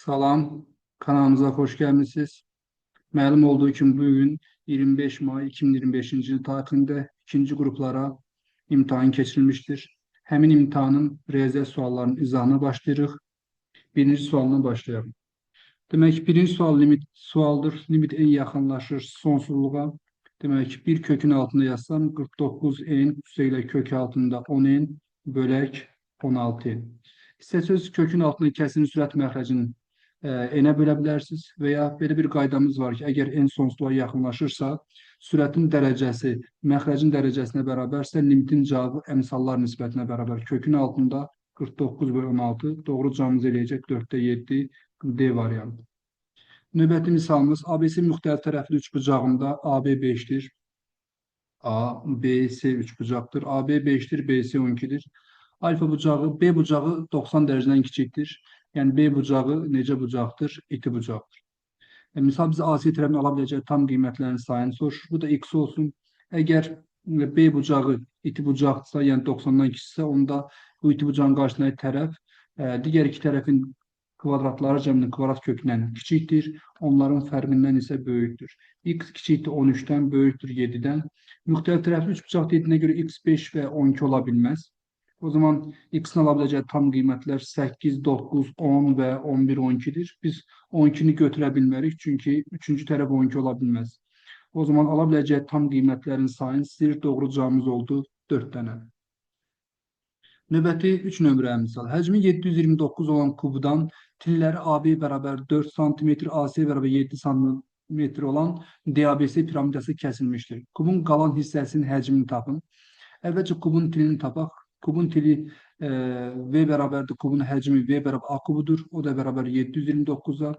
Salam, kanalımıza hoş gelmişsiniz. Məlum olduğu kimi bugün 25 May 2025-ci il tarixində ikinci qruplara imtahan keçirilmişdir. Həmin imtahanın riyaziyyat suallarının izahına başlayırıq. Birinci sualına başlayaq. Demək, birinci sualdır. Limit en yaxınlaşır sonsuzluğa. Demək, bir kökün altında yazsam 49 n üstəglə kök altında 10 n bölək 16 n. İstəsəz kökün altında kəsrin sürət məxrəcinin enə bölə bilərsiniz və ya belə bir qaydamız var ki, əgər n sonsuzluğa yaxınlaşırsa, sürətin dərəcəsi məxrəcin dərəcəsinə bərabərsə, limitin cavabı əmsallar nisbətinə bərabər. Kökün altında 49 bölü 16 doğru cavabımız eləyəcək 4-də 7 D variantı. Növbəti misalımız ABC müxtəlif tərəfli üçbucağında AB 5-dir. A, B, C üçbucaqdır. AB 5-dir, BC 12-dir. Alfa bucağı, B bucağı 90 dərəcədən kiçikdir. Yəni B bucağı necə bucaqdır? İti bucaqdır. Misal bizə AC tərəfini ala biləcək tam qiymətlərin sayını soruşur. Bu da x olsun. Əgər B bucağı iti bucaqdırsa, yəni 90-dan kiçiksə, onda bu iti bucağın qarşısındakı tərəf digər iki tərəfin kvadratları cəminin kvadrat kökündən kiçikdir. Onların fərqindən isə böyükdür. X kiçikdir 13-dən, böyükdür 7-dən. Müxtəlif tərəfli üçbucaq dediyinə görə x 5 və 12 ola bilməz. O zaman x-in ala biləcəyi tam qiymətlər 8, 9, 10 və 11, 12-dir. Biz 12-ni götürə bilmərik, çünki üçüncü tərəf 12 ola bilməz. O zaman ala biləcəyi tam qiymətlərin sayını istəyir. Doğru cavabımız oldu 4 dənə. Növbəti 3 nömrəyə misal. Həcmi 729 olan kubdan tilləri AB bərabər 4 cm, AC bərabər 7 cm olan DABC piramidası kəsilmişdir. Kubun qalan hissəsinin həcmini tapın. Əvvəlcə kubun tilini tapaq. Kubun tili V bərabərdir. Kubun həcmi V bərabər A kubudur. O da bərabər 729-a.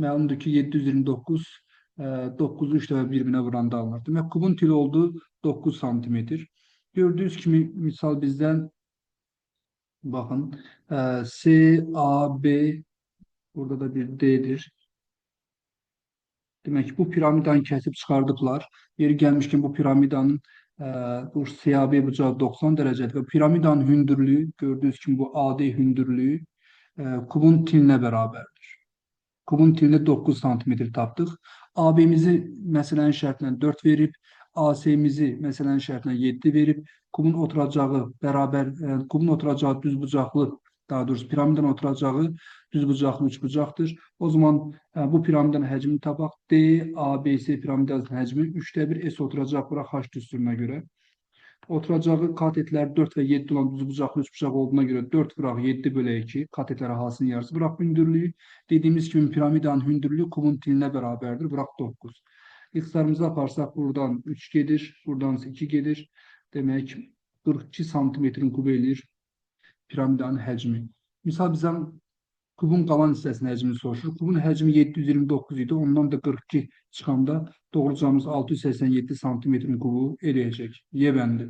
Məlumdur ki, 729 9-u 3 dəfə bir-birinə vuranda alınır. Demək, kubun tili oldu 9 cm. Gördüyünüz kimi misal bizdən baxın, C, A, B, burada da bir D'dir. Demək ki, bu piramidanı kəsib çıxardıblar. Yeri gəlmişkən bu piramidanın bu CAB bucağı 90 dərəcədir və piramidanın hündürlüyü, gördüyünüz kimi bu AD hündürlüyü kubun tilinə bərabərdir. Kubun tilini 9 cm tapdıq. AB-mizi məsələnin şərtinə 4 verib, AC-mizi məsələnin şərtinə 7 verib, kubun oturacağı düzbucaqlı, daha doğrusu piramidanın oturacağı düzbucaqlı üçbucaqdır. O zaman bu piramidanın həcmini tapaq. D, A, B, C piramidasının həcmi 3-də 1 S oturacaq bura H düsturuna görə. Oturacağı katetlər 4 və 7 olan düzbucaqlı üçbucaq olduğuna görə 4 vuraq 7 bölü 2 katetlər ahasının yarısı. Bıraq hündürlüyü. Dediyimiz kimi piramidanın hündürlüyü kubun tilinə bərabərdir. Bıraq 9. X-larımızı aparsaq buradan 3 gedir, buradan 2 gedir. Demək 42 santimetrin kubu eləyir piramidanın həcmi. Misal bizdən kubun qalan hissəsinin həcmini soruşur. Kubun həcmi 729 idi. Ondan da 42 çıxanda doğru cavabımız 687 santimetrin kubu eləyəcək. Y bəndi.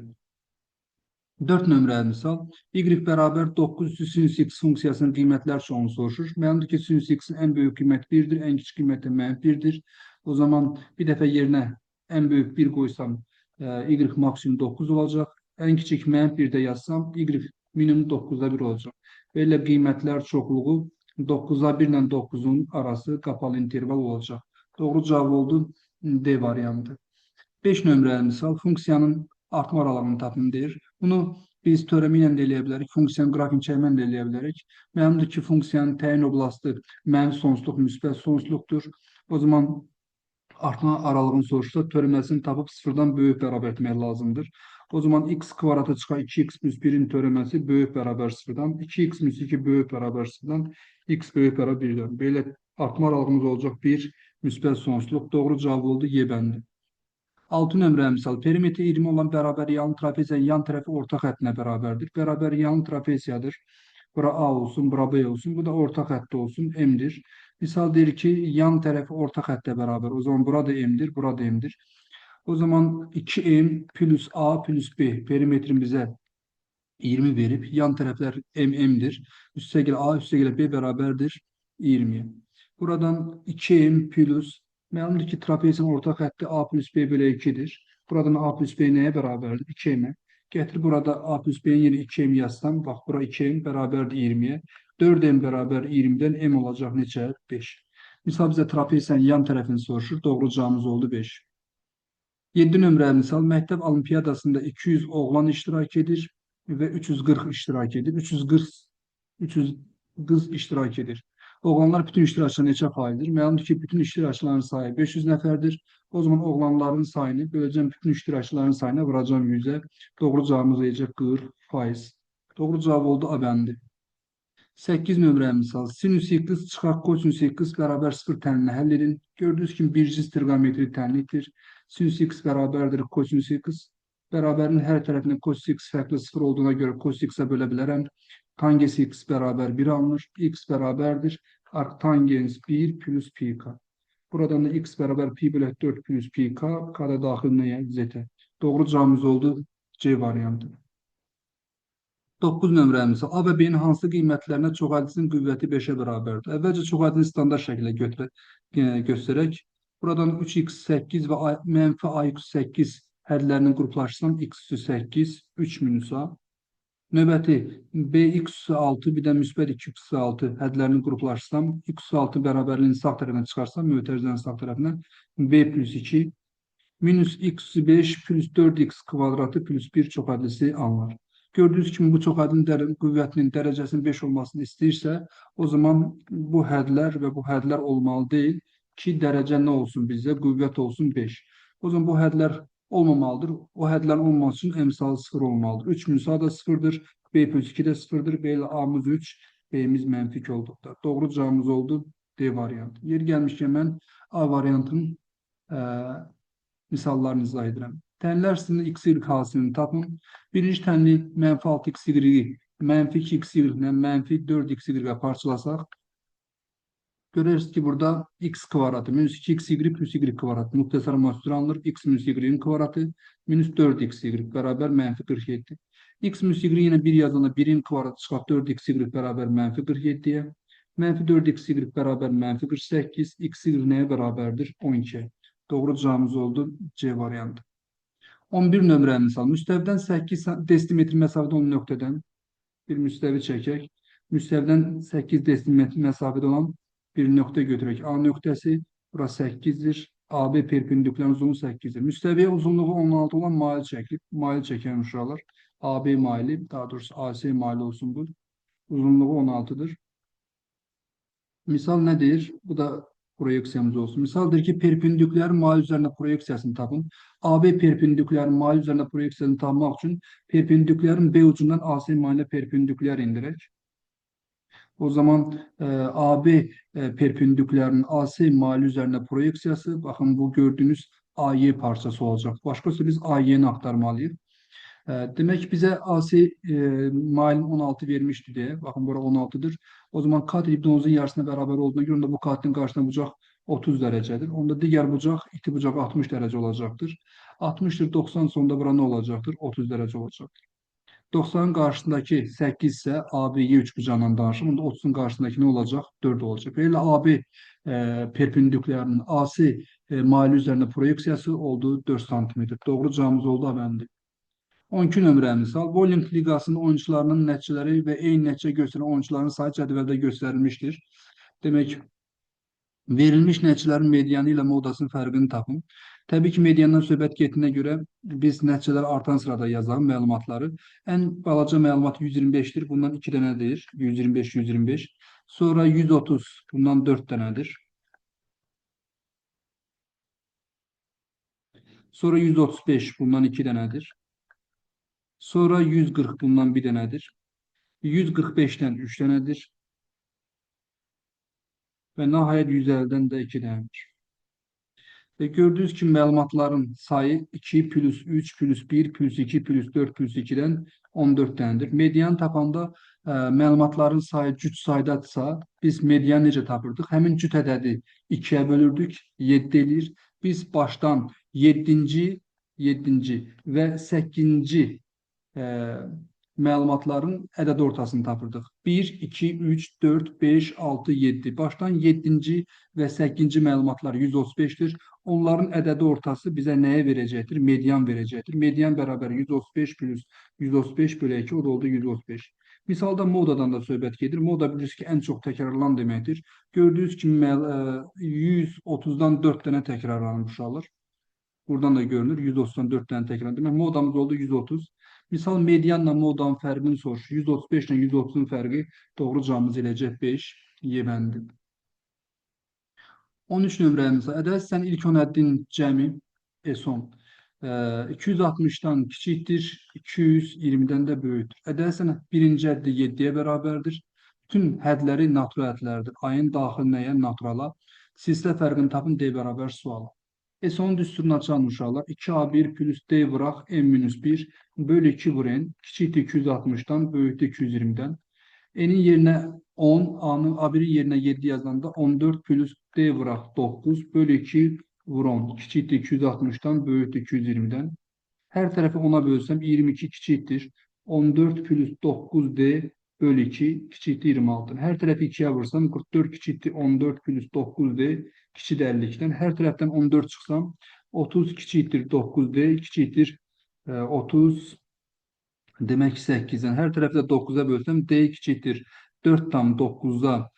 4 nömrəli misal. Y bərabər 9 üstü sinüs x funksiyasının qiymətlər çoxunu soruşur. Məlumdur ki, sinüs x-in ən böyük qiyməti 1-dir, ən kiçik qiyməti -1-dir. O zaman bir dəfə yerinə ən böyük 1 qoysam, y maksimum 9 olacaq. Ən kiçik -1-də yazsam, y minimum 9-da 1 olacaq. Belə qiymətlər çoxluğu 9'a 1 ilə 9'un arası qapalı interval olacaq. Doğru cavab oldu D variantı. 5 nömrəli misal funksiyanın artma aralığını tapın deyir. Bunu biz teoremi ilə də eləyə bilərik. Funksiyanın qrafini çəkməklə də eləyə bilərik. Məlumdur ki, funksiyanın təyin oblastı mənfi sonsuzluq, müsbət sonsuzluqdur. O zaman artma aralığını soruşsa teoreməsini tapıb sıfırdan böyük bərabər etmək lazımdır. O zaman x kvadratı çıxar 2x plus 1'in teoreməsi böyük bərabər sıfırdan. 2x plus 2 böyük bərabər sıfırdan. X böyük bərabər 1'dən. Belə artma aralığımız olacaq 1 müsbət sonsuzluq. Doğru cavab oldu Y bəndi. 6 nömrə misal. Perimetri 20 olan bərabər yanlı trapesiyanın yan tərəfi orta xəttinə bərabərdir. Bərabər yanlı trapesiyadır. Bura A olsun, bura B olsun. Bu da orta xəttdə olsun, M'dir. Misal deyir ki, yan tərəfi orta xəttə bərabər. O zaman burada M'dir, burada M'dir. O zaman 2M plus A plus B perimetrin bizə 20 verib. Yan tərəflər M'dir. Üstə gələ A, üstə gələ B bərabərdir 20'ye. Buradan 2M plus, məlumdur ki, trapeziyanın orta xətti A plus B bölü 2'dir. Buradan A plus B nəyə bərabərdir? 2M'ə. Gətir burada A plus B'nin yeri 2M yazsam, bax, bura 2M bərabərdir 20'ye. 4m bərabər 20-dən m olacaq neçə? 5. Misal bizə trapezin yan tərəfini soruşur. Doğru cavabımız oldu 5. 7 nömrəli misal, məktəb olimpiyadasında 200 oğlan iştirak edir və 340 iştirak edir. 300 qız iştirak edir. Oğlanlar bütün iştirakçılar neçə faizdir? Məlumdur ki, bütün iştirakçıların sayı 500 nəfərdir. O zaman oğlanların sayını böləcəm bütün iştirakçıların sayına, vuracam 100-ə. Doğru cavabımız olacaq 40%. Doğru cavab oldu A bəndi. 8 nömrəli misal. Sinüs x çıxaq kosinüs x bərabər 0 tənini həll edin. Gördüyünüz kimi birciz trigonometri tənlikdir. Sinüs x bərabərdir kosinüs x. Bərabərin hər tərəfinin kosinüs x fərqli 0 olduğuna görə kosinüs x-ə bölə bilərəm. Tangens x bərabər 1 alınır. X bərabərdir. Arctangens 1 plus pi k. Buradan da x bərabər pi bölü 4 plus pi k. K da daxil nəyə? Z-ə. Doğru cavabımız oldu C variantı. 9 nömrəli misal. A və B-nin hansı qiymətlərinə çoxhədisinin qüvvəti 5-ə bərabərdir? Əvvəlcə çoxhədini standart şəkildə göstərək. Buradan 3x8 və mənfi a-8 hədlərinin qruplaşsam x-8, 3 minus a. Növbəti bx-6 bir də müsbət 2x-6 hədlərinin qruplaşsam x-6 bərabərliyini sağ tərəfinə çıxarsam, mötərizənin sağ tərəfinə b plus 2 minus x5 plus 4x kvadratı plus 1 çoxhədlisi alınır. Gördüyünüz kimi bu çoxhədin qüvvətinin dərəcəsinin 5 olmasını istəyirsə, o zaman bu hədlər və bu hədlər olmalı deyil ki, dərəcə nə olsun bizdə? Qüvvət olsun 5. O zaman bu hədlər olmamalıdır. O hədlərin olması üçün əmsalı 0 olmalıdır. 3 minus a da 0'dır. B plus 2 də 0'dır. B ilə a'mız 3, b'miz mənfi 2 olduqda. Doğru cavabımız oldu D variantı. Yeri gəlmişkən mən A variantının misallarını izah edirəm. Tənlər sizin x-y hasilini tapın. Birinci tənli mənfi 6x-y, mənfi 2x-y ilə mənfi 4x-y parçalasaq, görürsünüz ki, burada x kvadratı minus 2x-y plus y kvadratı müxtəsər alınır. X minus y-in kvadratı minus 4x-y bərabər mənfi 47. X minus y yenə 1 yazanda 1'in kvadratı çıxaq 4x-y bərabər mənfi 47-yə. Mənfi 4x-y bərabər mənfi 48. X-y nəyə bərabərdir? 12. Doğru cavabımız oldu C variantı. 11 nömrəli misal. Müstəvidən 8 desimetr məsafədə olan nöqtədən bir müstəvi çəkək. Müstəvidən 8 desimetr məsafədə olan bir nöqtə götürək. A nöqtəsi bura 8'dir. AB perpendikülər uzunluğu 8'dir. Müstəviyə uzunluğu 16 olan mail çəkilib. Mail çəkən uşaqlar. AB maili, daha doğrusu AC maili olsun bu. Uzunluğu 16'dır. Misal nədir? Bu da proyeksiyamız olsun. Misaldır ki, perpendikülərin mail üzərində proyeksiyasını tapın. AB perpendikülərin mail üzərində proyeksiyasını tapmaq üçün perpendikülərin B ucundan AC mailə perpendikülər indirək. O zaman AB perpendikülərinin AC mail üzərində proyeksiyası, baxın bu gördüyünüz AY parçası olacaq. Başqası biz AY'ni axtarmalıyıq. Demək bizə AC mailin 16 vermişdi deyə. Baxın, bura 16'dır. O zaman kat hipnozun yarısına bərabər olduğuna görə bu katin qarşısında bucaq 30 dərəcədir. Onda digər bucaq, iti bucaq 60 dərəcə olacaqdır. 60'dır 90 sonunda bura nə olacaqdır? 30 dərəcə olacaqdır. 90'ın qarşısındakı 8 isə AB'yi 3 bucaqla danışır. Onda 30'un qarşısındakı nə olacaq? 4 olacaq. Belə AB perpendikülərinin AC maili üzərində proyeksiyası oldu 4 cm. Doğru cavabımız oldu A-bəndi. 12 nömrəli misal. Bowling liqasının oyuncularının nəticələri və eyni nəticə göstərən oyuncuların sayı cədvəldə göstərilmişdir. Demək, verilmiş nəticələrin medianı ilə modasının fərqini tapın. Təbii ki, mediandan söhbət getdiyinə görə biz nəticələr artan sırada yazalım məlumatları. Ən balaca məlumat 125'dir. Bundan 2 dənədir. 125, 125. Sonra 130. Bundan 4 dənədir. Sonra 135. Bundan 2 dənədir. Sonra 140 bundan bir dənədir. 145'dən 3 dənədir. Və nəhayət 150'dən də 2 dənədir. Və gördüyünüz kimi məlumatların sayı 2 plus 3 plus 1 plus 2 plus 4 plus 2'dən 14 dənədir. Medianı tapanda məlumatların sayı cüt saydadırsa, biz medianı necə tapırdıq? Həmin cüt ədədi 2'yə bölürdük, 7 eləyir. Biz başdan 7-ci və 8-ci məlumatların ədəd ortasını tapırdıq. 1, 2, 3, 4, 5, 6, 7. Başdan 7-ci və 8-ci məlumatlar 135-dir. Onların ədədi ortası bizə nəyə verəcəkdir? Median verəcəkdir. Median bərabər 135 plus 135 bölü 2, o da oldu 135. Misalda modadan da söhbət gedir. Moda bilirsiniz ki, ən çox təkrarlanan deməkdir. Gördüyünüz kimi 130-dan 4 dənə təkrarlanmış alır. Buradan da görünür 194 dənə təkrar. Demək modamız oldu 130. Misal medianla modanın fərqini soruşur. 135 ilə 130-un fərqi doğru cavabımız eləcək 5. Y bəndi. 13 nömrəmiz ədəd hissənin ilk 10 ədədinin cəmi S10 260-dan kiçikdir, 220-dən də böyükdür. Ədəd hissənin birinci ədədi 7-yə bərabərdir. Bütün hədləri natural ədədlərdir. Ayın daxil nəyə? Naturala. Silsilə fərqini tapın, D bərabər suala. S10 düsturunu açan uşaqlar 2A1 plus D vuraq M-1 bölü 2 vur N kiçikdir 260-dan, böyükdür 220-dən. N'in yerinə 10, A1'in yerinə 7 yazanda 14 plus D vuraq 9 bölü 2 vur 10 kiçikdir 260-dan, böyükdür 220-dən. Hər tərəfi 10'a bölsəm 22 kiçikdir 14 plus 9D bölü 2 kiçikdir 26. Hər tərəfi 2'yə vursam 44 kiçikdir 14 plus 9D kiçikdir 52'dən. Hər tərəfdən 14 çıxsam 30 kiçikdir 9D kiçikdir 30 demək ki 8'dən. Hər tərəfdə 9'a bölsəm D kiçikdir 4 tam 9'a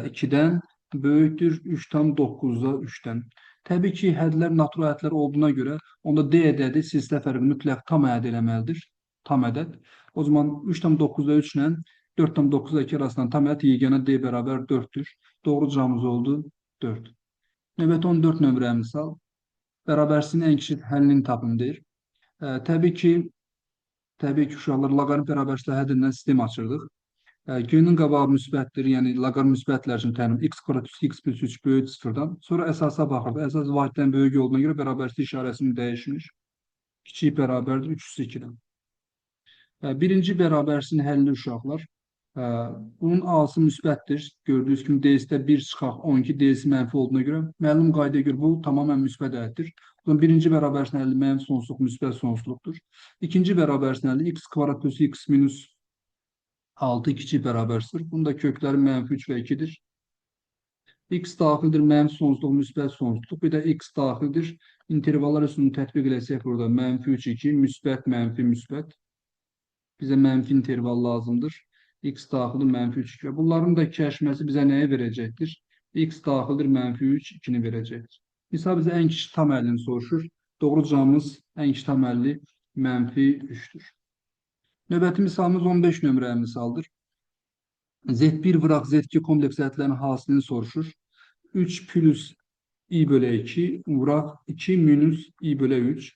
2'dən böyükdür 3 tam 9'a 3'dən. Təbii ki, hədlər natural ədədlər olduğuna görə onda D ədədi silsilə fərqi mütləq tam əldə eləməlidir. Tam ədəd. O zaman 3 tam 9'a 3 ilə 4 tam 9'a 2 arasından tam ədəd yeganə D bərabər 4'dür. Doğru cavabımız oldu 4. Növbəti 14 nömrəmiz al. Bərabərsinin ən kiçik həllini tapın deyir. Təbii ki, uşaqlar loqaritm bərabərsizlik həddindən sistem açırdıq. G-nin qabağı müsbətdir, yəni loqaritm müsbətlər üçün təlim x kvadrat üstü x plus 3 böyük 0-dan. Sonra əsasa baxırdı. Əsas vahiddən böyük olduğuna görə bərabərsizlik işarəsini dəyişmiş. Kiçik bərabərdir 3 üstü 2-dən. Birinci bərabərsizliyin həlli uşaqlar. Bunun A-sı müsbətdir. Gördüyünüz kimi D-sə 1 çıxaq 12, D-si mənfi olduğuna görə məlum qaydaya görə bu tamamən müsbət ədəddir. Birinci bərabərsizliyin həlli mənfi sonsuzluq, müsbət sonsuzluqdur. İkinci bərabərsizliyin həlli x kvadrat plus x minus 6 kiçik bərabərdir. Bunda kökləri mənfi 3 və 2'dir. X daxildir mənfi sonsuzluq, müsbət sonsuzluq. Bir də x daxildir. İntervallar üstünü tətbiq eləsək burada mənfi 3, 2, müsbət, mənfi, müsbət. Bizə mənfi interval lazımdır. X daxildir mənfi 3, 2 və bunların da kəşməsi bizə nəyə verəcəkdir? X daxildir mənfi 3, 2'ni verəcəkdir. Misal bizə ən kiçik tam həllini soruşur. Doğru cavabımız ən kiçik tam həlli mənfi 3'dür. Növbəti misalımız 15 nömrəli misaldır. Z1 vuraq Z2 kompleks ədədlərin hasilini soruşur. 3 plus i bölü 2 vuraq 2 minus i bölü 3.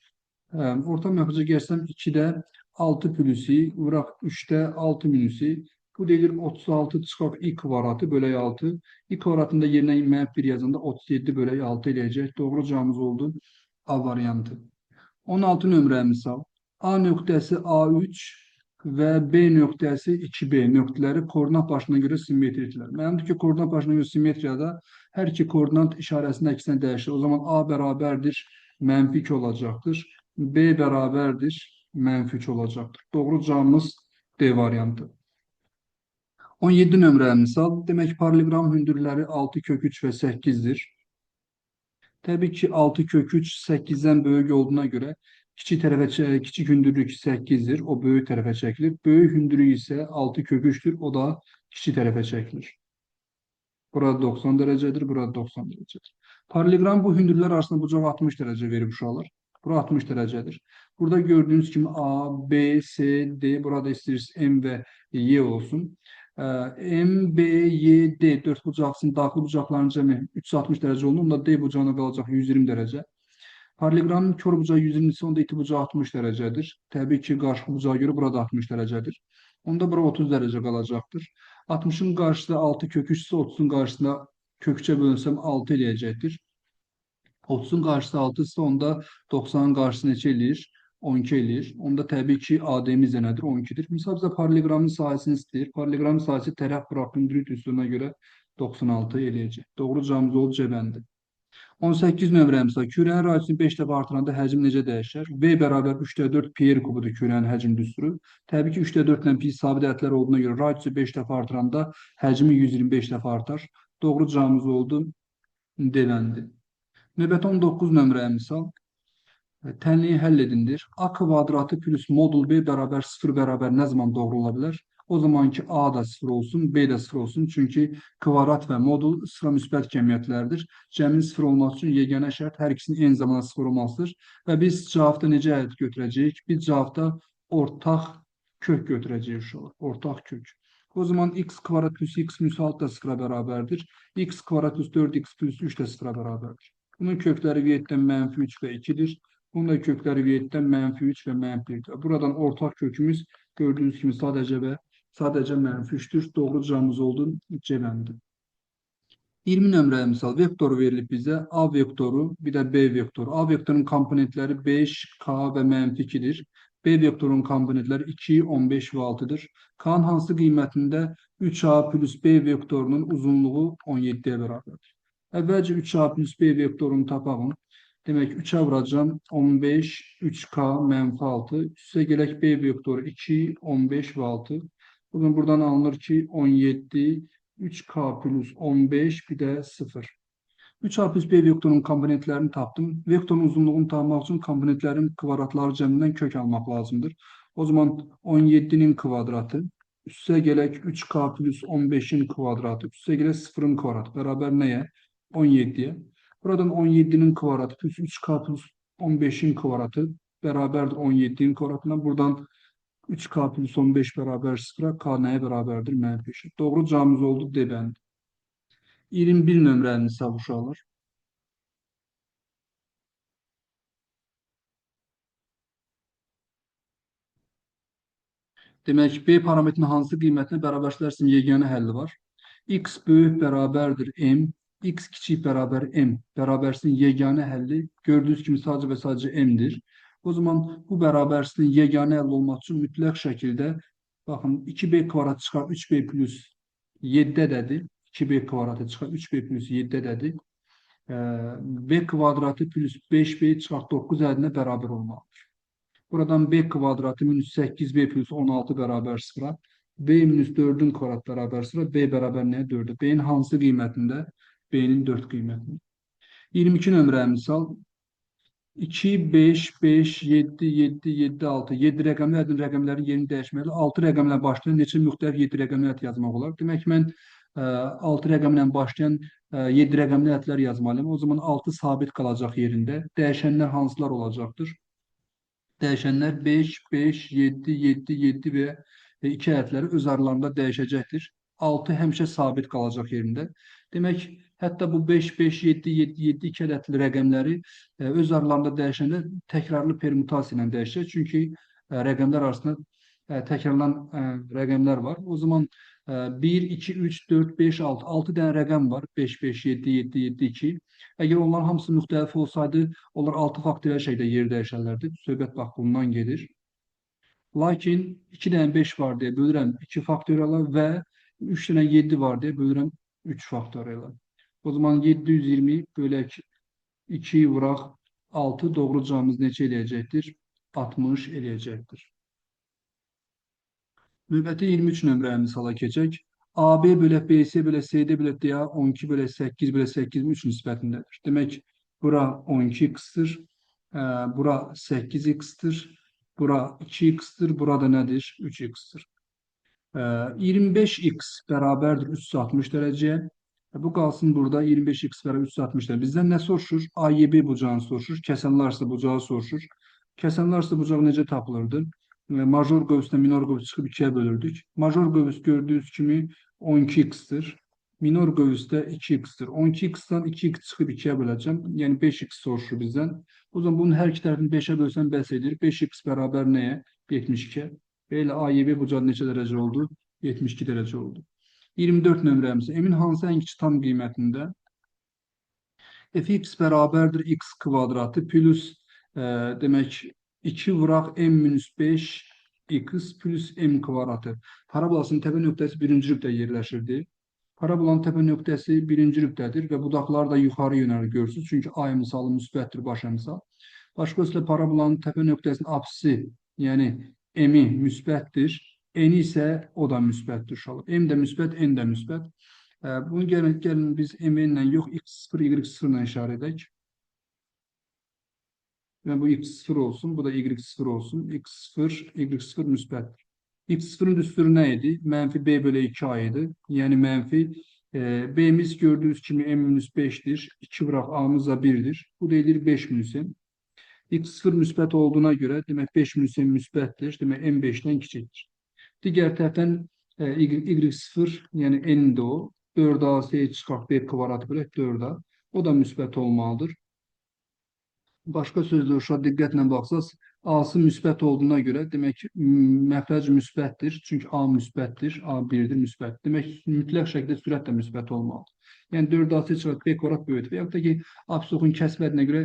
Ortam yapıcı gərsəm 2'də 6 plus i vuraq 3'də 6 minus i. Bu deyilir 36 çıxaq i kvadratı bölü 6. I kvadratında yerinə mənfi 1 yazanda 37 bölü 6 eləyəcək. Doğru cavabımız oldu A variantı. 16 nömrəli misal. A nöqtəsi A3 və B nöqtəsi 2B nöqtələri koordinat başına görə simmetrikdirlər. Mənimdir ki, koordinat başına görə simmetriyada hər iki koordinat işarəsinin əksinə dəyişir. O zaman A bərabərdir, mənfi 2 olacaqdır. B bərabərdir, mənfi 3 olacaqdır. Doğru cavabımız D variantı. 17 nömrəli misal. Demək ki, parallelogram hündürləri 6 kök 3 və 8'dir. Təbii ki, 6 kök 3 8'dən böyük olduğuna görə kiçik hündürlük 8'dir. O böyük tərəfə çəkilir. Böyük hündürlük isə 6 kök 3'dür. O da kiçik tərəfə çəkilir. Burada 90 dərəcədir, burada 90 dərəcədir. Parallelogram bu hündürlüklər arasında bucaq 60 dərəcə verib uşaqlar. Bura 60 dərəcədir. Burada gördüyünüz kimi A, B, C, D, burada istəyirsiniz M və Y olsun. M, B, Y, D 4 bucaqsının daxil bucaqlarının cəmi 360 dərəcə oldu. Onda D bucağına qalacaq 120 dərəcə. Paralleloqramın kör bucağı 120'si, onda iti bucağı 60 dərəcədir. Təbii ki, qarşı bucağa görə burada 60 dərəcədir. Onda bura 30 dərəcə qalacaqdır. 60'ın qarşısı 6 kök 3 ise 30'un qarşısında kök 3'e bölünsəm 6 eləyəcəkdir. 30'un qarşısı 6 ise onda 90'ın qarşısı neçə eləyir? 12 eləyir. Onda təbii ki, AD'miz də nədir? 12'dir. Misal bizə paralleloqramın sahəsini istəyir. Paralleloqramın sahəsi tərəf bıraxın hündürlük düsturuna görə 96 eləyəcək. Doğru cavabımız oldu C bəndi. 18 nömrəmizdə kürənin radiusunu 5 dəfə artıranda həcm necə dəyişər? V bərabər 3/4 pi r kubudur kürənin həcm düsturu. Təbii ki, 3/4 ilə pi sabit ədədlər olduğuna görə radiusu 5 dəfə artıranda həcmi 125 dəfə artar. Doğru cavabımız oldu D-ləndi. Növbəti 19 nömrəyə misal. Tənliyi həll edindir. A kvadratı plus modul B bərabər 0 bərabər nə zaman doğru ola bilər? O zaman ki A da 0 olsun, B də 0 olsun. Çünki kvadrat və modul sıra müsbət cəmiyyətlərdir. Cəmin 0 olması üçün yeganə şərt hər ikisinin eyni zamanda 0 olmasıdır. Və biz cavabda necə əldə götürəcəyik? Biz cavabda ortaq kök götürəcəyik uşaqlar. Ortaq kök. O zaman x kvadrat plus x minus 6 da 0-a bərabərdir. X kvadrat plus 4x plus 3 də 0-a bərabərdir. Bunun kökləri viyyətdən -3 və 2-dir. Bunun da kökləri viyyətdən -3 və -1-dir. Buradan ortaq kökümüz gördüyünüz kimi sadəcə -3-dür. Doğru cavabımız oldu C-ləndi. 20 nömrəyə misal vektoru verilib bizə. A vektoru, bir də B vektoru. A vektorunun komponentləri 5, K və -2-dir. B vektorunun komponentləri 2, 15 və 6-dır. K-nın hansı qiymətində 3A plus B vektorunun uzunluğu 17-yə bərabərdir? Əvvəlcə 3A plus B vektorunu tapalım. Demək 3'ə vuracağım 15, 3K -6. Üstə gələk B vektoru 2, 15 və 6. Bugün buradan alınır ki 17, 3K plus 15 bir də 0. 3A plus B vektorunun komponentlərini tapdım. Vektorun uzunluğunu tapmaq üçün komponentlərin kvadratları cəmindən kök almaq lazımdır. O zaman 17'nin kvadratı üstə gələk 3K plus 15'in kvadratı üstə gələk 0'ın kvadratı bərabər nəyə? 17'ye. Buradan 17'nin kvadratı plus 3K plus 15'in kvadratı beraberdir 17'nin kvadratına. Buradan 3K plus 15 beraber 0'a K neye beraberdir? -5'e. Doğru cevabımız oldu D bəndi. 21 nömrənin hesabı uşaqlar. Demək B parametrinin hansı qiymətinə bərabərçilərin yeganə həlli var? X böyük bərabərdir M, X kiçik bərabər M bərabərsinin yeganə həlli gördüyünüz kimi sadəcə və sadəcə M-dir. O zaman bu bərabərsinin yeganə həlli olmaq üçün mütləq şəkildə baxın 2B kvadratı çıxar 3B plus 7-dədir. 2B kvadratı çıxar 3B plus 7-dədir. B kvadratı plus 5B çıxar 9 ədədinə bərabər olmalıdır. Buradan B kvadratı minus 8B plus 16 bərabər 0'a. B minus 4'ün kvadrat bərabər 0'a. B bərabər nəyə? 4'ə. B'nin hansı qiymətində? B'nin 4 qiymətində. 22 nömrə misal. 2, 5, 5, 7, 7, 7, 6. 7 rəqəmli ədədin rəqəmlərin yerini dəyişməli. 6 rəqəmlə başlayan neçə müxtəlif 7 rəqəmli ədəd yazmaq olar? Demək ki, mən 6 rəqəmlə başlayan 7 rəqəmli ədədlər yazmalıyım. O zaman 6 sabit qalacaq yerində. Dəyişənlər hansılar olacaqdır? Dəyişənlər 5, 5, 7, 7, 7 və 2 ədədləri öz aralarında dəyişəcəkdir. 6 həmişə sabit qalacaq yerində. Demək, hətta bu 5, 5, 7, 7, 7, 2 ədədli rəqəmləri öz aralarında dəyişəndə təkrarlı permutasiya ilə dəyişəcək. Çünki rəqəmlər arasında təkrarlanan rəqəmlər var. O zaman 1, 2, 3, 4, 5, 6. 6 dənə rəqəm var. 5, 5, 7, 7, 7, 2. Əgər onların hamısı müxtəlif olsaydı, onlar 6 faktorial şəkildə yer dəyişərlərdi. Söhbət bax bundan gedir. Lakin 2 dənə 5 var deyə bölürəm 2 faktoriala və 3 dənə 7 var deyə bölürəm 3 faktoriala. O zaman 720 bölək 2 vuraq 6 doğru cavabımız neçə eləyəcəkdir? 60 eləyəcəkdir. Növbəti 23 nömrəyə misala keçək. AB bölək BC bölək CD bölək DA 12 bölək 8 bölək 8 3 nisbətindədir. Demək, bura 12x-dir, bura 8x-dir, bura 2x-dir, burada nədir? 3x-dir. 25x bərabərdir 360 dərəcəyə. Bu qalsın burada 25x bərabər 360 dərəcə. Bizdən nə soruşur? AYB bucağını soruşur, kəsənlər arası bucağı soruşur. Kəsənlər arası bucağı necə tapılırdı? Major qövslə minor qövs çıxıb 2'yə bölürdük. Major qövs gördüyünüz kimi 12x-dir. Minor qövsdə 2x-dir. 12x-dan 2x çıxıb 2'yə böləcəm. Yəni 5x soruşur bizdən. O zaman bunun hər iki tərəfini 5'ə bölsəm bəs edir. 5x bərabər nəyə? 72'yə. Belə AYB bucağı neçə dərəcə oldu? 72 dərəcə oldu. 24 nömrəmiz. M-in hansı ən kiçik tam qiymətində? Fx bərabərdir x kvadratı plus demək 2 vuraq m minus 5 x plus m kvadratı. Parabolasının təpə nöqtəsi birinci rübdə yerləşirdi. Parabolanın təpə nöqtəsi birinci rübdədir və budaqlar da yuxarı yönəlir görürsünüz. Çünki ay misalı müsbətdir, baş misal. Başqa sözlə parabolanın təpə nöqtəsinin apsisi, yəni m-i müsbətdir. N isə o da müsbətdir uşaqlar. M də müsbət, N də müsbət. Bunu gəlin biz m ilə yox, x0, y0 ilə işarə edək. Və bu x0 olsun, bu da y0 olsun. x0, y0 müsbətdir. X0'ın düsturu nə idi? Mənfi b bölü 2a idi. Yəni mənfi b'miz gördüyünüz kimi m-5'dir. 2 bıraq a'mız da 1'dir. Bu da edir 5 minus m. X0 müsbət olduğuna görə demək 5 minus m müsbətdir. Demək m5'dən kiçikdir. Digər tərəfdən y0, yəni n də o. 4ac çıxaq b kvadrat bölək 4a. O da müsbət olmalıdır. Başqa sözlə uşaq diqqətlə baxsaz, A-sı müsbət olduğuna görə demək məxrəc müsbətdir. Çünki A müsbətdir, A 1'dir, müsbət. Demək mütləq şəkildə sürət də müsbət olmalıdır. Yəni 4AC çıxaraq B kvadrat böyüdür. Və yaxud da ki, absoxun kəsbədinə görə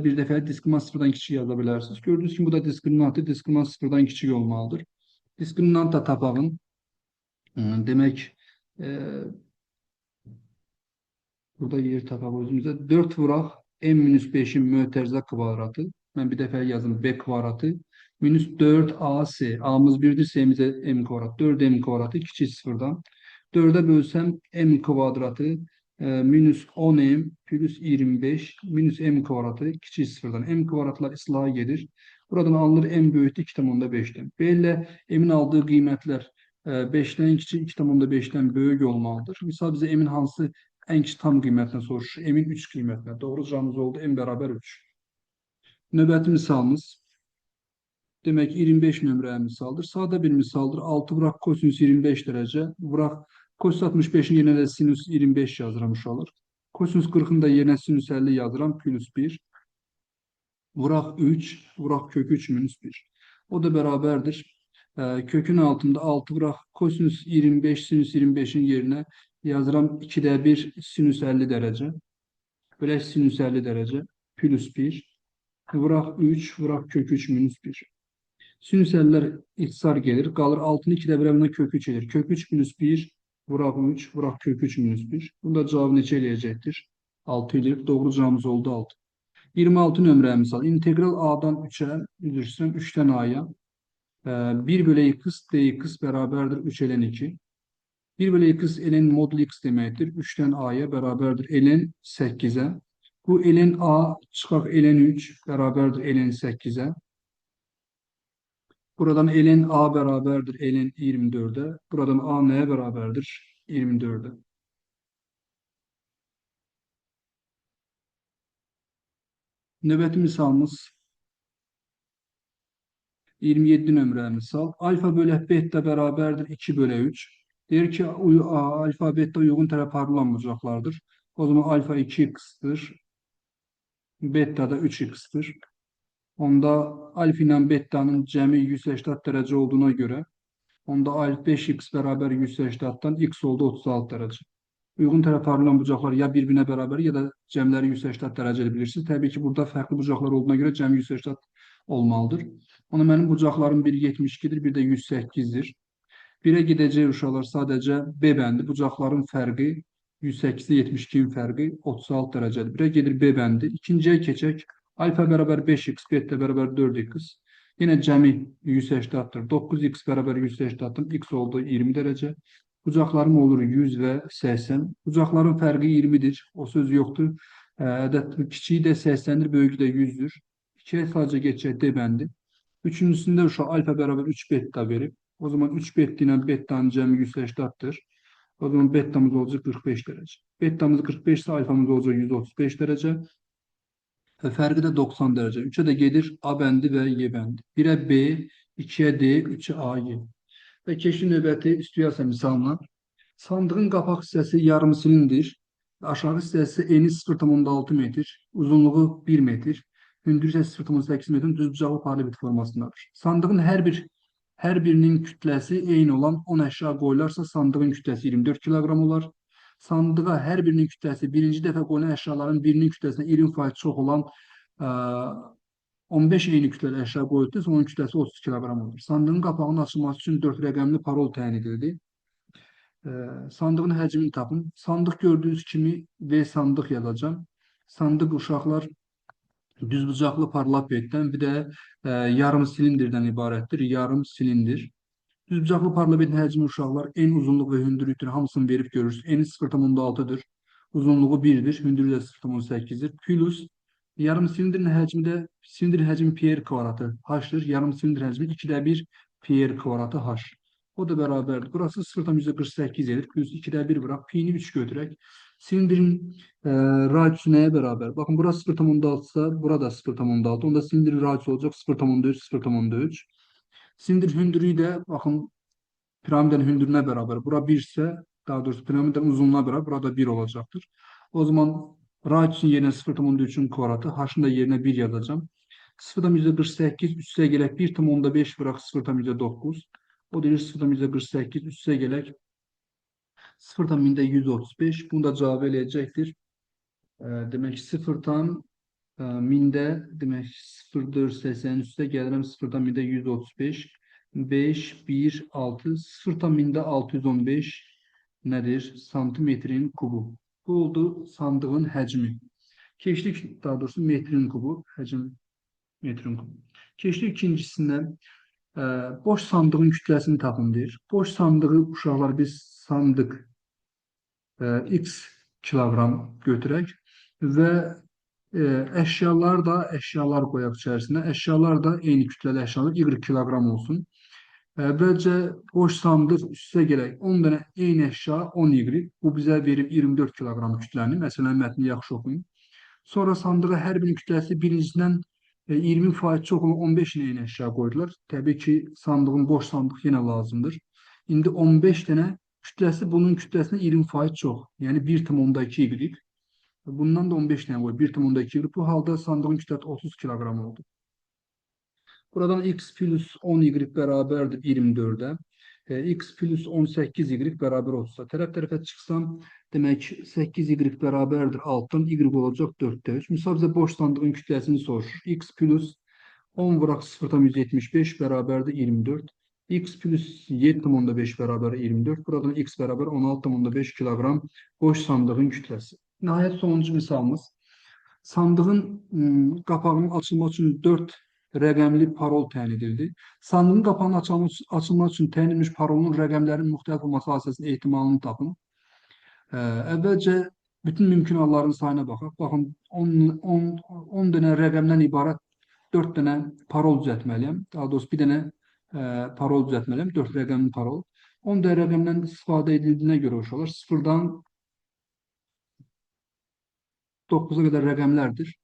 bir dəfə diskriminant sıfırdan kiçik yaza bilərsiniz. Gördüyünüz kimi bu da diskriminantdır. Diskriminant sıfırdan kiçik olmalıdır. Diskriminant da tapağın demək burada yer tapaq özümüzə 4 vuraq m-5'in mötərizə kvadratı. Mən bir dəfə yazım b kvadratı. Minus 4ac. A'mız 1'dir, c'mizə m kvadrat. 4m kvadratı kiçik sıfırdan. 4'e bölsəm m kvadratı minus 10m plus 25 minus m kvadratı kiçik sıfırdan. M kvadratlar islaha gedir. Buradan alınır m böyütü 2,5'den. B ile m'in aldığı qiymətlər 5'dən kiçik 2,5'dən böyük olmalıdır. Misal bizə m'in hansı en kiçik tam qiymətinə soruşur. M-in 3 qiymətinə. Doğru cavabımız oldu. M bərabər 3. Növbəti misalımız. Demək 25 nömrəli misaldır. Sadə bir misaldır. 6 vuraq kosinüs 25 dərəcə. Vuraq kosinüs 65'in yerinə də sinüs 25 yazıram uşaqlar. Kosinüs 40'ın da yerinə sinüs 50 yazıram. Plus 1. Vuraq 3. Vuraq kök 3 minus 1. O da bərabərdir. Kökün altında 6 vuraq kosinüs 25 sinüs 25'in yerinə yazıram 2'də 1 sinüs 50 dərəcə. Bölək sinüs 50 dərəcə. Plus 1. Vuraq 3. Vuraq kök 3 minus 1. Sinüs 50'lər ixtisar gelir. Qalır 6'nı 2'də 1'ə buna kök 3 edir. Kök 3 minus 1. Vuraq 3. Vuraq kök 3 minus 1. Bunda cavabı neçə eləyəcəkdir? 6 edir. Doğru cavabımız oldu 6. 26 nömrəli misal. İntegral A'dan 3'ə, üzr istəyirəm, 3'dən A'ya 1 bölü x dx bərabərdir 3 ln 2. 1 bölü x ln modul x deməkdir. 3'dən A'ya bərabərdir ln 8'ə. Bu ln A çıxaq ln 3 bərabərdir ln 8'ə. Buradan ln A bərabərdir ln 24'ə. Buradan A nəyə bərabərdir? 24'ə. Növbəti misalımız 27 nömrəli misal. Alfa bölək beta bərabərdir 2 bölü 3. Deyir ki, alfa beta uyğun tərəf ayrılan bucaqlardır. O zaman alfa 2x'dir. Beta da 3x'dir. Onda alfa ilə betanın cəmi 180 dərəcə olduğuna görə onda alfa 5x bərabər 180'dan x oldu 36 dərəcə. Uyğun tərəf ayrılan bucaqlar ya bir-birinə bərabər ya da cəmləri 180 dərəcəli bilirsiniz. Təbii ki, burada fərqli bucaqlar olduğuna görə cəmi 180 olmalıdır. Ona mənim bucaqlarım biri 72'dir, bir də 108'dir. 1'ə gedəcək uşaqlar sadəcə B bəndi. Bucaqların fərqi 108'də 72'nin fərqi 36 dərəcədir. 1'ə gedir B bəndi. İkinciyə keçək. Alfa bərabər 5x, beta bərabər 4x. Yenə cəmi 180'dir. 9x bərabər 180'dan x oldu 20 dərəcə. Bucaqlarım olur 100 və 80. Bucaqların fərqi 20'dir. O söz yoxdur. Ədəd kiçiyi də 80'dir, böyüyü də 100'dür. 2'yə sadəcə geçəcək D bəndi. Üçüncüsündə uşaq alfa bərabər 3 beta verib. O zaman 3 beta ilə betanın cəmi 180'dir. O zaman betamız olacaq 45 dərəcə. Betamız 45 isə alfamız olacaq 135 dərəcə. Və fərqi də 90 dərəcə. 3'ə də gedir A bəndi və Y bəndi. 1'ə B, 2'ə D, 3'ə A, Y. Və keçdi növbəti üstüyasa misalına. Sandığın qapaq hissəsi yarım silindir. Aşağı hissəsi eni 0,6 metr, uzunluğu 1 metr, hündürlüyü 0,8 metrin düzbucaqlı paralel formasındadır. Sandığın hər birinin kütləsi eyni olan 10 əşya qoyularsa sandığın kütləsi 24 kiloqram olar. Sandığa hər birinin kütləsi birinci dəfə qoyulan əşyaların birinin kütləsinə 20% çox olan 15 eyni kütləli əşya qoyulduğu onun kütləsi 30 kiloqram olur. Sandığın qapağının açılması üçün 4 rəqəmli parol təyin edildi. Sandığın həcmini tapın. Sandıq gördüğünüz kimi V sandıq yazacağım. Sandıq uşaqlar düzbucaqlı parlaq betdən bir də yarım silindirdən ibarətdir. Yarım silindir. Düzbucaqlı parlament həcmi uşaqlar en uzunluq və hündürlükdən hamısını verib görürsünüz. Eni 0,6-dır. Uzunluğu 1-dir. Hündürlüyü də 0,8-dir. Plus yarım silindirin həcmi də silindir həcmi pi r kvadratı h-dır. Yarım silindir həcmi 2də 1 pi r kvadratı h. O da bərabərdir. Burası 0,48 edir. Plus 2də 1 bıraq. Pi-ni 3 götürək. Silindirin radiyusu nəyə bərabər? Baxın, burası 0,6 ise burada 0,6. Onda silindirin radiyusu olacaq 0,3, 0,3. Silindir hündürlüyü də baxın piramidin hündürlüğüne beraber. Bura 1 ise daha doğrusu piramidin uzunluğuna beraber burada 1 olacaktır. O zaman radiyusun yerine 0,3'ün kvadratı, h'ın da yerine 1 yazacağım. 0,48 üstə gələk 1,5 bırak 0,9. O da 0,48 üstə gələk 0,135. Bunu da cavab eləyəcəkdir. Demək 0 minde demek 0,480 üstə gəlirəm 0,135. 5, 1, 6, 0,615 nedir? Santimetrin kubu. Bu oldu sandığın həcmi. Keçdik, daha doğrusu metrin kubu, həcm metrin kubu. Keçdik ikincisindən, boş sandığın kütləsini tapın deyir. Boş sandığı uşaqlar biz sandıq x kilogram götürək və eşyalar qoyaq içərisinə. Eşyalar da eyni kütləli eşyalar y kilogram olsun. Əvvəlcə boş sandıq üstə gələk 10 dənə eyni əşya 10 y. Bu bizə verib 24 kilogram kütləni. Məsələn, mətni yaxşı oxuyun. Sonra sandığa hər birinin kütləsi birincisindən 20% çox olan 15 dənə eyni əşya qoydular. Təbii ki, sandığın boş sandıq yenə lazımdır. İndi 15 dənə kütləsi bunun kütləsindən 20% çox. Yəni 1,2 y. Bundan da 15 dənə qoy. 1,2 y. Bu halda sandığın kütləsi 30 kilogram oldu. Buradan x plus 10y beraberdir 24'e. X plus 18y beraber olsa. Tərəf tərəfə çıxsam, demək 8y beraberdir 6'dan y olacaq 4'te 3. Misal bize boş sandığın kütləsini soruşur. X plus 10 bırak 0,75 beraberdir 24. X plus 7,5 beraber 24. Buradan x beraber 16,5 kilogram boş sandığın kütlesi. Nihayet sonuncu misalımız. Sandığın kapağının açılması için 4 rəqəmli parol təyin edildi. Sandığın qapağının açılması üçün təyin edilmiş parolun rəqəmlərin müxtəlif olması hadisəsinin ehtimalını tapın. Əvvəlcə bütün mümkün halların sayına baxaq. Baxın, 10 dənə rəqəmdən ibarət 4 dənə parol düzəltməliyəm. Daha doğrusu bir dənə parol düzəltməliyəm. 4 rəqəmli parol. 10 dənə rəqəmdən istifadə edildiyinə görə uşaqlar 0-dan 9'a qədər rəqəmlərdir.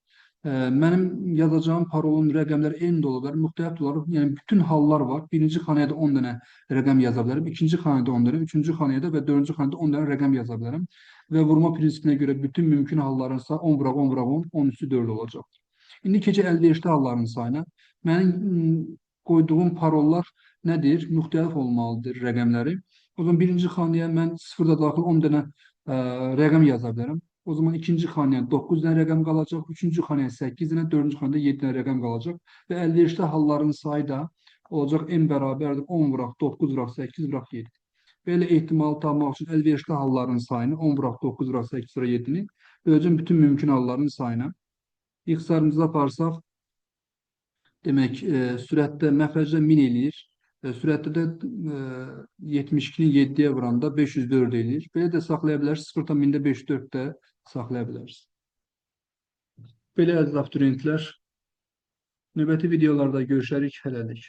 Mənim yazacağım parolun rəqəmləri eyni də ola bilər, müxtəlif də olar. Yəni bütün hallar var. Birinci xanaya da 10 dənə rəqəm yaza bilərəm, ikinci xanaya da 10 dənə, üçüncü xanaya da və dördüncü xanaya da 10 dənə rəqəm yaza bilərəm. Və vurma prinsipinə görə bütün mümkün halların sayı 10 vuraq 10 vuraq 10, 10 üstü 4 olacaqdır. İndi keçək əlverişli halların sayına. Mənim qoyduğum parollar nədir? Müxtəlif olmalıdır rəqəmləri. O zaman birinci xanaya mən 0-da daxil 10 dənə rəqəm yaza bilərəm. O zaman ikinci xanaya 9 dənə rəqəm qalacaq, üçüncü xanaya 8 dənə, dördüncü xanaya 7 dənə rəqəm qalacaq və əlverişli halların sayı da olacaq n bərabərdir 10 vuraq 9 vuraq 8 vuraq 7. Belə ehtimalı tapmaq üçün əlverişli halların sayını 10 vuraq 9 vuraq 8 vuraq 7-ni böləcəm bütün mümkün halların sayına. İxtisarımızı aparsaq, demək sürətdə məxrəcdə 1000 eləyir. Sürətdə də 72'nin 7'ye vuranda 504 eləyir. Belə də saxlaya bilərsiniz. 0,1000'də 504 də saxlaya bilərsiniz. Belə əziz abituriyentlər, növbəti videolarda görüşərik. Hələlik.